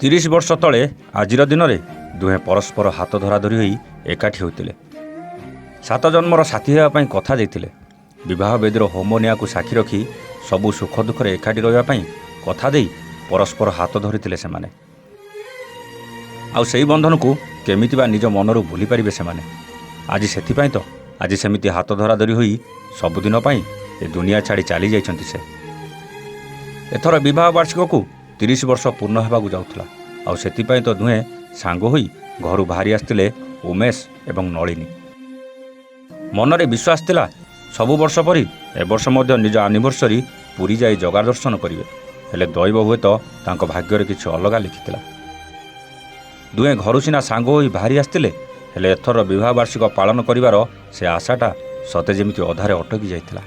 30 ବର୍ଷ ତଳେ ଆଜିର ଦିନରେ ଦୁହେଁ ପରସ୍ପର ହାତ ଧରାଧରି ହୋଇ ଏକାଠି ହୋଇଥିଲେ। 7 ଜନ୍ମର ସାଥୀ ହେବା ପାଇଁ କଥା ଦେଇଥିଲେ। ବିବାହ ବେଦୀର ହୋମ ନିଆଁକୁ ସାକ୍ଷୀ ରଖି ସବୁ ସୁଖ ଦୁଃଖରେ ଏକାଠି ରହିବା ପାଇଁ କଥା ଦେଇ ପରସ୍ପର ହାତ ଧରିଥିଲେ ସେମାନେ। ଆଉ ସେହି ବନ୍ଧନକୁ କେମିତି ବା ନିଜ ମନରୁ ଭୁଲି ପାରିବେ ସେମାନେ। ଆଜି ସେଥିପାଇଁ ତ ଆଜି ସେମିତି ହାତ ଧରାଧରି ହୋଇ ସବୁଦିନ ପାଇଁ ଏ ଦୁନିଆ ଛାଡ଼ି ଚାଲି ଯାଇଛନ୍ତି ସେ। ଏଥର ବିବାହ ବାର୍ଷିକକୁ 30 ବର୍ଷ ପୂର୍ଣ୍ଣ ହେବାକୁ ଯାଉଥିଲା। ଆଉ ସେଥିପାଇଁ ତ ଦୁହେଁ ସାଙ୍ଗ ହୋଇ ଘରୁ ବାହାରି ଆସିଥିଲେ ଉମେଶ ଏବଂ ନଳିନୀ। ମନରେ ବିଶ୍ୱାସ ଥିଲା ସବୁ ବର୍ଷ ପରି ଏ ବର୍ଷ ମଧ୍ୟ ନିଜ ଆନିଭର୍ସରୀ ପୁରୀ ଯାଇ ଜଗା ଦର୍ଶନ କରିବେ। ହେଲେ ଦୈବ ହୁଏତ ତାଙ୍କ ଭାଗ୍ୟରେ କିଛି ଅଲଗା ଲେଖିଥିଲା। ଦୁହେଁ ଘରୁ ସିନା ସାଙ୍ଗ ହୋଇ ବାହାରି ଆସିଥିଲେ, ହେଲେ ଏଥର ବିବାହ ବାର୍ଷିକ ପାଳନ କରିବାର ସେ ଆଶାଟା ସତେ ଯେମିତି ଅଧାରେ ଅଟକି ଯାଇଥିଲା।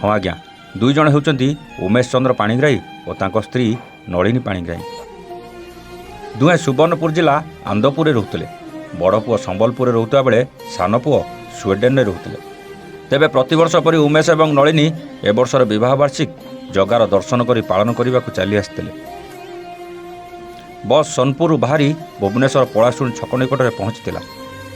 ହଁ ଆଜ୍ଞା, ଦୁଇ ଜଣ ହେଉଛନ୍ତି ଉମେଶ ଚନ୍ଦ୍ର ପାଣିଗ୍ରାହୀ ଓ ତାଙ୍କ ସ୍ତ୍ରୀ ନଳିନୀ ପାଣିଗ୍ରାହୀ। ଦୁହେଁ ସୁବର୍ଣ୍ଣପୁର ଜିଲ୍ଲା ଆନ୍ଦପୁରରେ ରହୁଥିଲେ। ବଡ଼ ପୁଅ ସମ୍ବଲପୁରରେ ରହୁଥିବା ବେଳେ ସାନ ପୁଅ ସ୍ୱିଡେନରେ ରହୁଥିଲେ। ତେବେ ପ୍ରତିବର୍ଷ ପରି ଉମେଶ ଏବଂ ନଳିନୀ ଏ ବର୍ଷର ବିବାହ ବାର୍ଷିକ ଜଗାର ଦର୍ଶନ କରି ପାଳନ କରିବାକୁ ଚାଲି ଆସିଥିଲେ। ବସ୍ ସୋନପୁରରୁ ବାହାରି ଭୁବନେଶ୍ୱର ପଳାଶୁଣୀ ଛକ ନିକଟରେ ପହଞ୍ଚିଥିଲା।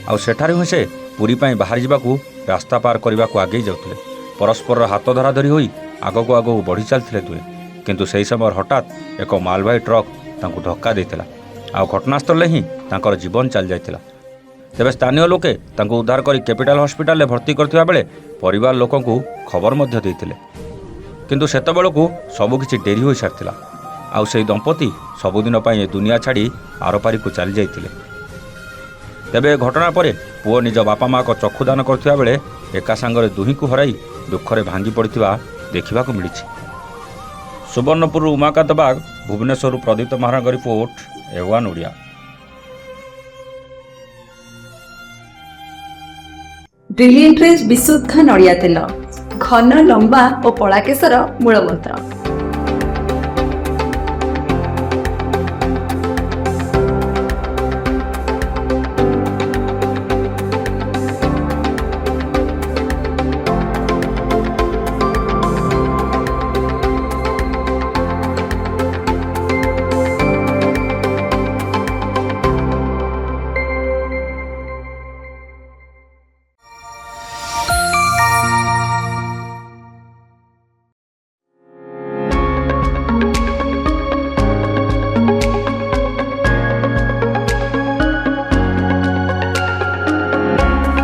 ଆଉ ସେଠାରେ ହିଁ ସେ ପୁରୀ ପାଇଁ ବାହାରି ଯିବାକୁ ରାସ୍ତା ପାର କରିବାକୁ ଆଗେଇ ଯାଉଥିଲେ। ପରସ୍ପରର ହାତ ଧରାଧରି ହୋଇ ଆଗକୁ ଆଗକୁ ବଢ଼ି ଚାଲିଥିଲେ ଦୁହେଁ। କିନ୍ତୁ ସେହି ସମୟରେ ହଠାତ୍ ଏକ ମାଲବାହୀ ଟ୍ରକ୍ ତାଙ୍କୁ ଧକ୍କା ଦେଇଥିଲା। ଆଉ ଘଟଣାସ୍ଥଳରେ ହିଁ ତାଙ୍କର ଜୀବନ ଚାଲିଯାଇଥିଲା। ତେବେ ସ୍ଥାନୀୟ ଲୋକେ ତାଙ୍କୁ ଉଦ୍ଧାର କରି କ୍ୟାପିଟାଲ ହସ୍ପିଟାଲରେ ଭର୍ତ୍ତି କରିଥିବା ବେଳେ ପରିବାର ଲୋକଙ୍କୁ ଖବର ମଧ୍ୟ ଦେଇଥିଲେ। କିନ୍ତୁ ସେତେବେଳକୁ ସବୁକିଛି ଡେରି ହୋଇସାରିଥିଲା। ଆଉ ସେହି ଦମ୍ପତି ସବୁଦିନ ପାଇଁ ଏ ଦୁନିଆ ଛାଡ଼ି ଆରପାରିକୁ ଚାଲିଯାଇଥିଲେ। ତେବେ ଏ ଘଟଣା ପରେ ପୁଅ ନିଜ ବାପା ମାଆଙ୍କ ଚକ୍ଷୁଦାନ କରୁଥିବା ବେଳେ ଏକା ସାଙ୍ଗରେ ଦୁହିଁଙ୍କୁ ହରାଇ ଦୁଃଖରେ ଭାଙ୍ଗି ପଡ଼ିଥିବା ଦେଖିବାକୁ ମିଳିଛି। ସୁବର୍ଣ୍ଣପୁରରୁ ଉମାକାନ୍ତ ବାଗ, ଭୁବନେଶ୍ୱରରୁ ପ୍ରଦୀପ୍ତ ମହାରଣାଙ୍କ ରିପୋର୍ଟ, A1 ଓଡ଼ିଆ। ବ୍ରିଲିଏଣ୍ଟରେ ବିଶୁଦ୍ଧ ନଡ଼ିଆ ତେଲ, ଘନ ଲମ୍ବା ଓ ପଳାକେଶର ମୂଳମନ୍ତ୍ର।